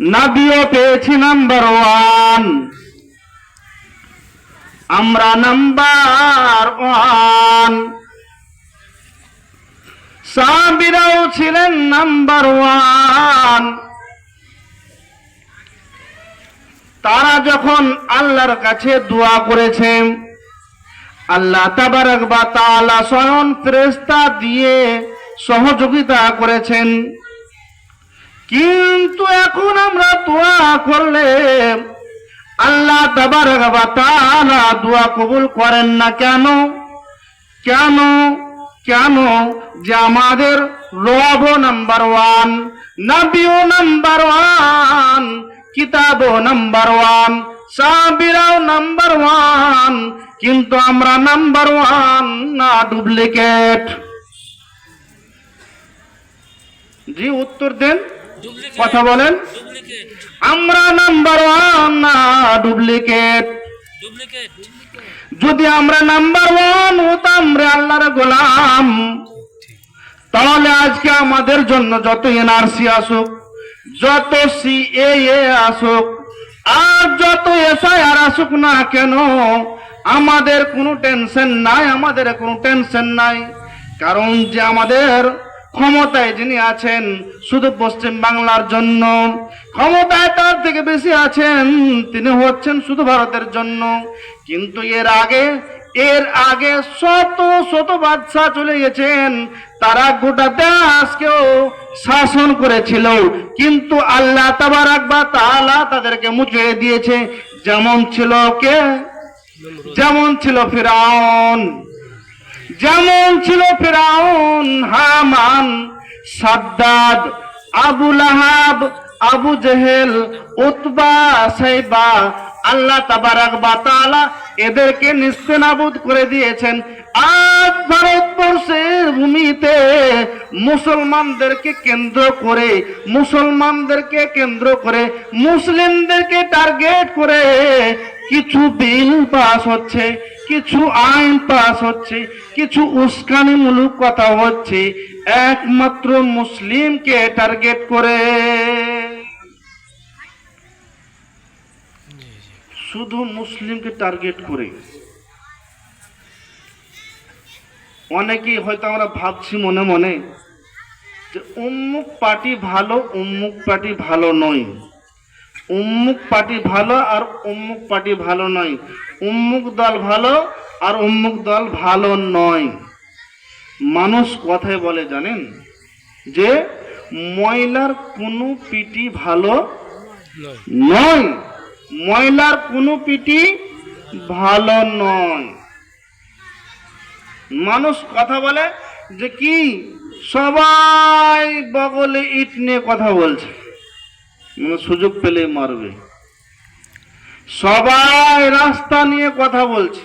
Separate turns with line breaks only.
নবীও পেয়েছি নাম্বার 1, আমরা নাম্বার 1। সাহাবীরাও ছিলেন নাম্বার 1। তারা যখন আল্লাহর কাছে দোয়া করেছেন, আল্লাহ তাবারক ওয়া তাআলা স্বয়ং ফেরেশতা দিয়ে সহযোগিতা করেছেন। কিন্তু এখন আমরা দোয়া করলে আল্লাহ তাবারক ওয়া তাআলা দোয়া কবুল করেন না। কেন? কেন? কেন? যে আমাদের রবও নাম্বার 1, নবীও নাম্বার 1, কিতাবও নাম্বার 1, সাহাবীরাও নাম্বার 1, কিন্তু আমরা নাম্বার 1 না ডুপ্লিকেট? জি উত্তর দেন, কথা বলেন। আমরা নাম্বার 1 না ডুপ্লিকেট? যদি আমরা নাম্বার 1 হতাম রে আল্লাহর গোলাম, তাহলে আজকে আমাদের জন্য যত এনআরসি আসুক, যত সিএএ আসুক, আর যত এসআইআর আসুক না কেন, আমাদের কোনো টেনশন নাই, আমাদের কোনো টেনশন নাই। কারণ যে আমাদের ক্ষমতায় যিনি আছেন শুধু পশ্চিম বাংলার জন্য, ক্ষমতায় তার থেকে বেশি আছেন তিনি হচ্ছেন শুধু ভারতের জন্য। কিন্তু এর আগে শত শত বাদশা চলে গেছেন, তারা গোটা দেশকেও শাসন করেছিল, কিন্তু আল্লাহ তাবারক ওয়া তাআলা তাদেরকে মুছে দিয়েছে। যেমন ছিল কে? যেমন ছিল ফিরআউন, যেমন ছিল ফিরআউন, হামান, সাদ্দাদ, আবু লাহাব, আবু জেহেল, উতবা, সাইবা, আল্লাহ তাবারক ওয়া তাআলা এদেরকে নিস্তেনাবুদ করে দিয়েছেন। আজ ভারতবর্ষের ভূমিতে মুসলমানদেরকে কেন্দ্র করে, মুসলিমদেরকে টার্গেট করে কিছু বিল পাস হচ্ছে, কিছু আইন পাস হচ্ছে, কিছু উস্কানিমূলক কথা হচ্ছে, একমাত্র মুসলিমকে টার্গেট করে। শুধু মুসলিমকে টার্গেট করে। অনেকেই হয়তো আমরা ভাবছি মনে মনে যে অমুক পার্টি ভালো, অমুক পার্টি ভালো নয়, অমুক পার্টি ভালো আর অমুক পার্টি ভালো নয়, অমুক দল ভালো আর অমুক দল ভালো নয়। মানুষ কথায় বলে জানেন যে ময়লার কোনো পিটি ভালো নয়, ময়লার কোনো পিটি ভালো নয়। মানুষ কথা বলে যে কি সবাই বগলে ইট নিয়ে কথা বলছে, সুযোগ পেলে মারবে, সবাই রাস্তা নিয়ে কথা বলছে,